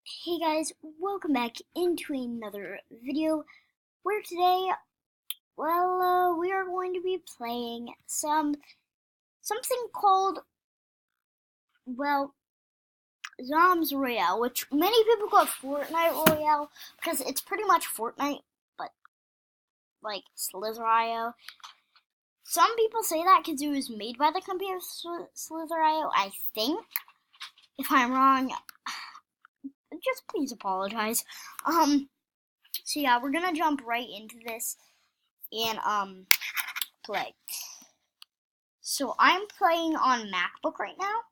Hey guys, welcome back into another video where today, we are going to be playing something called, Zoms Royale, which many people call Fortnite Royale because it's pretty much Fortnite, but like Slither.io. Some people say that because it was made by the company of Slither.io, I think. If I'm wrong, just please apologize. So yeah, we're gonna jump right into this and play. So I'm playing on MacBook right now,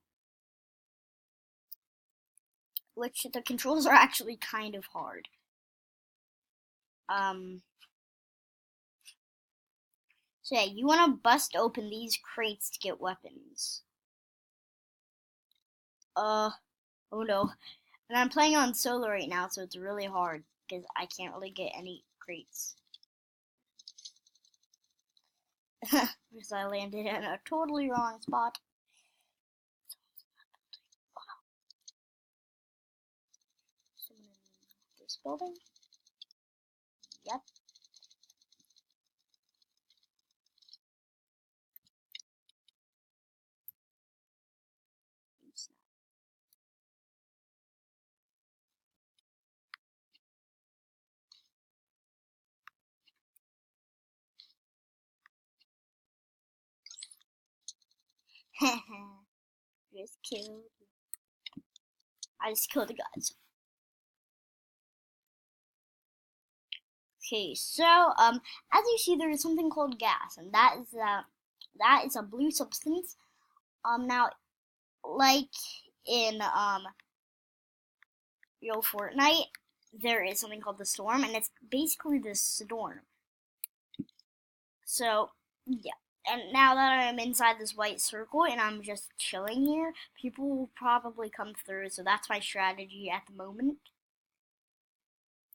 which the controls are actually kind of hard. So yeah, you want to bust open these crates to get weapons. Oh no. And I'm playing on solo right now, so it's really hard because I can't really get any crates. Because I landed in a totally wrong spot. Someone in this building? Yep. Just killed. I just killed the guys. Okay, so as you see, there is something called gas, and that is a blue substance. Now, like in real Fortnite, there is something called the storm, and it's basically the storm. So yeah, and now that I'm inside this white circle and I'm just chilling here, people will probably come through. So that's my strategy at the moment.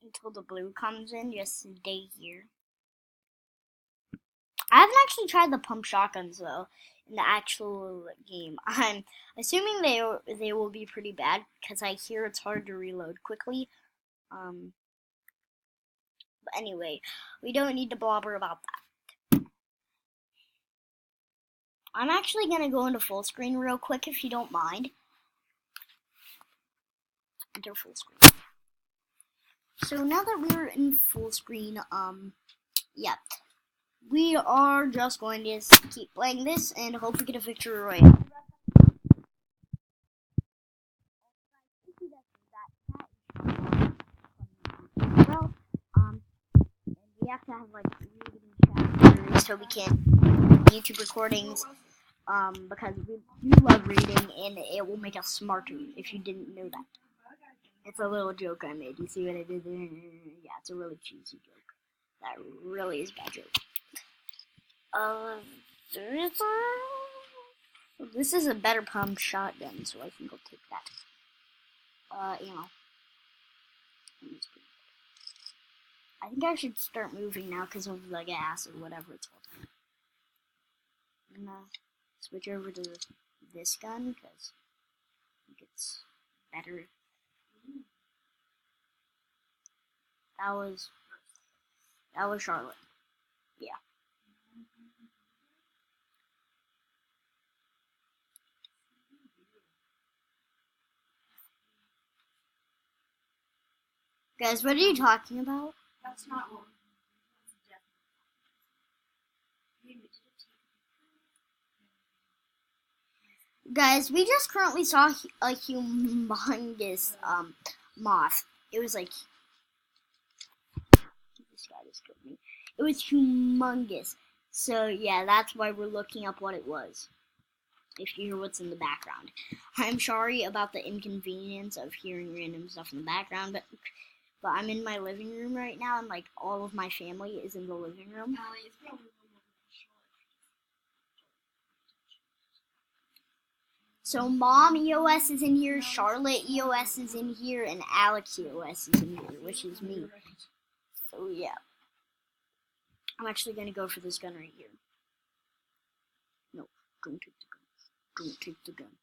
Until the blue comes in, just stay here. I haven't actually tried the pump shotguns though in the actual game. I'm assuming they will be pretty bad because I hear it's hard to reload quickly. But anyway, we don't need to blabber about that. I'm actually gonna go into full screen real quick if you don't mind. Enter full screen. So now that we're in full screen, yeah. We are just going to keep playing this and hope we get a victory royale. Well, and we have to have like reading chapters so we can YouTube recordings, because we do love reading and it will make us smarter if you didn't know that. It's a little joke I made. You see what I did there? Yeah, it's a really cheesy joke. That really is a bad joke. This is a better pump shotgun, so I think I'll take that. I think I should start moving now because of the gas or whatever it's called. I'm gonna switch over to this gun because I think it's better. That was Charlotte. Yeah. Guys, what are you talking about? That's not one. Guys, we just currently saw a humongous moth. It was like, this guy just killed me. It was humongous. So yeah, that's why we're looking up what it was. If you hear what's in the background, I'm sorry about the inconvenience of hearing random stuff in the background, but I'm in my living room right now, and like all of my family is in the living room. So Mom EOS is in here, Charlotte EOS is in here, and Alex EOS is in here, which is me. So yeah. I'm actually gonna go for this gun right here. No, don't take the gun. Don't take the gun.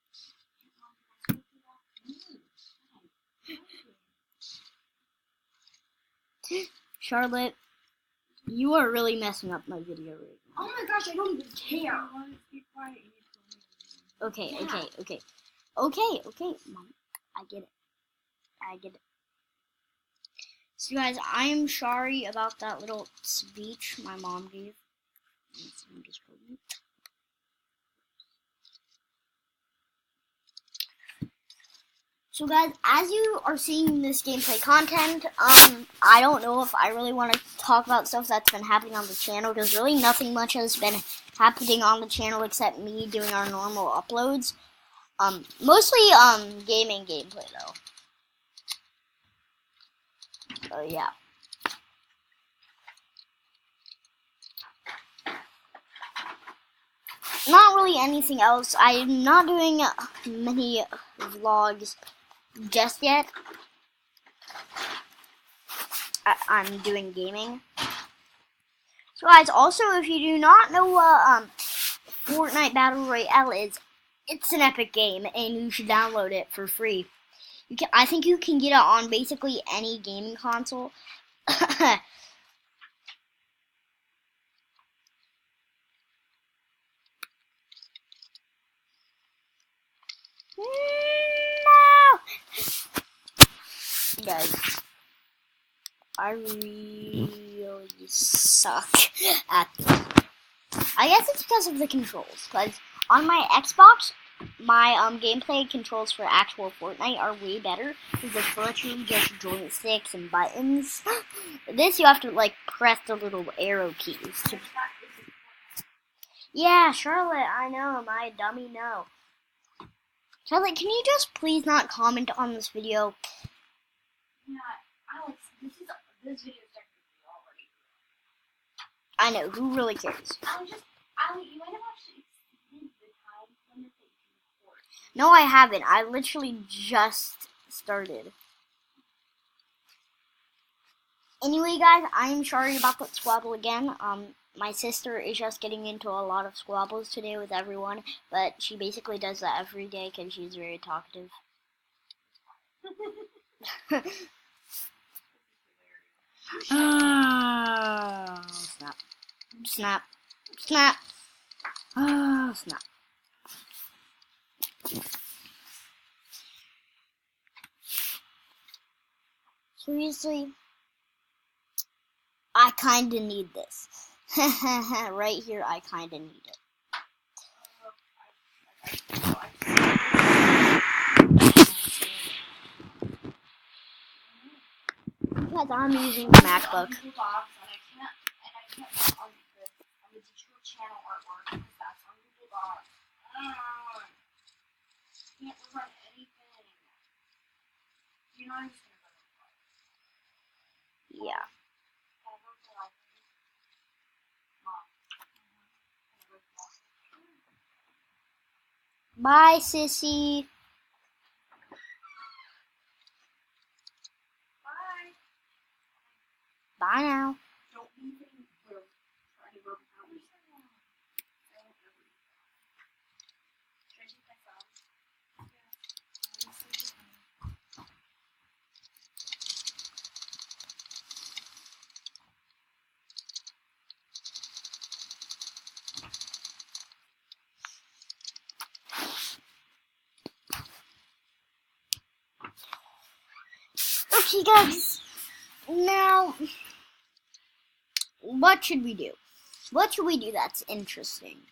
Charlotte, you are really messing up my video right now. Oh my gosh, I don't even care. Okay, okay, Mom. I get it. So guys, I am sorry about that little speech my mom gave. So guys, as you are seeing this gameplay content, I don't know if I really want to talk about stuff that's been happening on the channel, because really nothing much has been happening on the channel except me doing our normal uploads. Mostly, gaming gameplay though. So yeah. Not really anything else. I'm not doing many vlogs just yet. I'm doing gaming. So guys, also if you do not know what Fortnite Battle Royale is, it's an epic game and you should download it for free. I think you can get it on basically any gaming console. No! Guys, I really suck at this. I guess it's because of the controls, because on my Xbox, my gameplay controls for actual Fortnite are way better, because it's literally just joysticks and buttons. This you have to like press the little arrow keys to. Yeah, Charlotte, I know, my dummy, no. Charlotte, can you just please not comment on this video? Yeah, Alex, this video is technically already. I know, who really cares? Alex, you might have actually exceeded the time limit that you can record. No, I haven't. I literally just started. Anyway, guys, I'm sorry about that squabble again. My sister is just getting into a lot of squabbles today with everyone, but she basically does that every day because she's very talkative. Oh, snap. Snap. Snap. Oh, snap. Seriously? I kinda need this. Right here, I kinda need it. Because I'm using the MacBook. On the digital channel artwork, because that's on Google Docs. Can't run anything. You know, I'm just gonna go to the Yeah. Bye, sissy. Bye. Bye now. Don't be trying to go out. Should I take my phone? Okay, guys. Now, what should we do? What should we do that's interesting?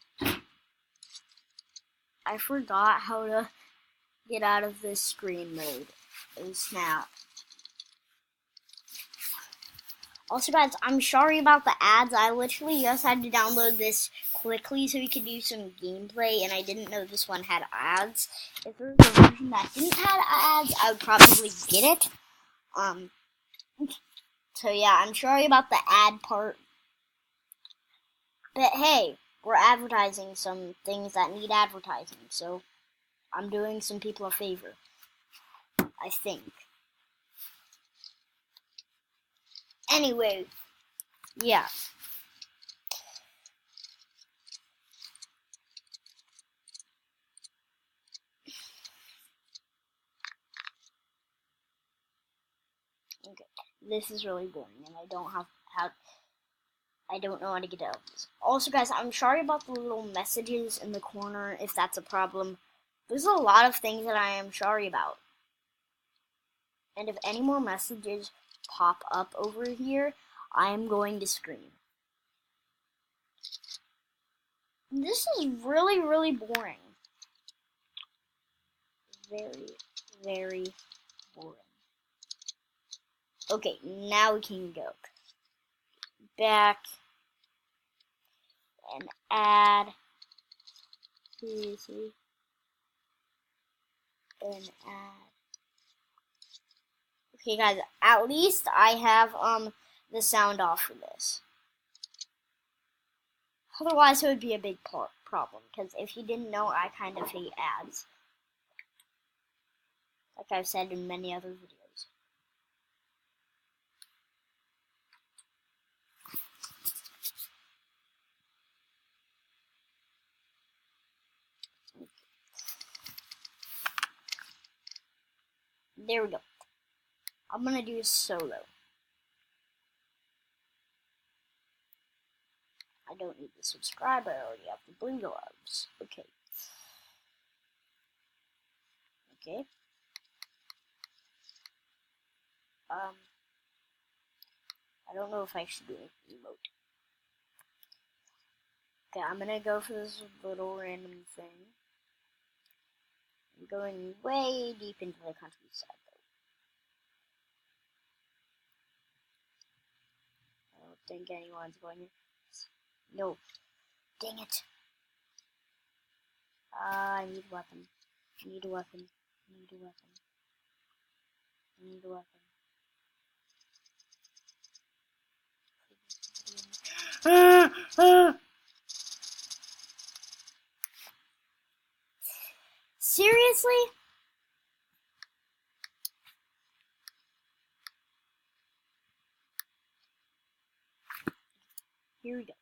I forgot how to get out of this screen mode. Oh, snap. Also, guys, I'm sorry about the ads. I literally just had to download this quickly so we could do some gameplay, and I didn't know this one had ads. If there was a version that didn't have ads, I would probably get it. So yeah, I'm sorry about the ad part. But hey, we're advertising some things that need advertising, so I'm doing some people a favor. I think. Anyway, yeah. Okay, this is really boring, and I don't have how. I don't know how to get out of this. Also, guys, I'm sorry about the little messages in the corner. If that's a problem, there's a lot of things that I am sorry about. And if any more messages pop up over here, I am going to scream. This is really, really boring. Very, very boring. Okay, now we can go back and add. See, and add. Okay, guys, at least I have the sound off for this. Otherwise, it would be a big problem, because if you didn't know, I kind of hate ads. Like I've said in many other videos. There we go. I'm gonna do a solo. I don't need to subscribe, I already have the blue gloves. Okay. Okay. I don't know if I should do an emote. Okay, I'm gonna go for this little random thing. I'm going way deep into the countryside, though. I don't think anyone's going in. No. Dang it. I need a weapon. I need a weapon. I need a weapon. I need a weapon. Seriously? Here we go.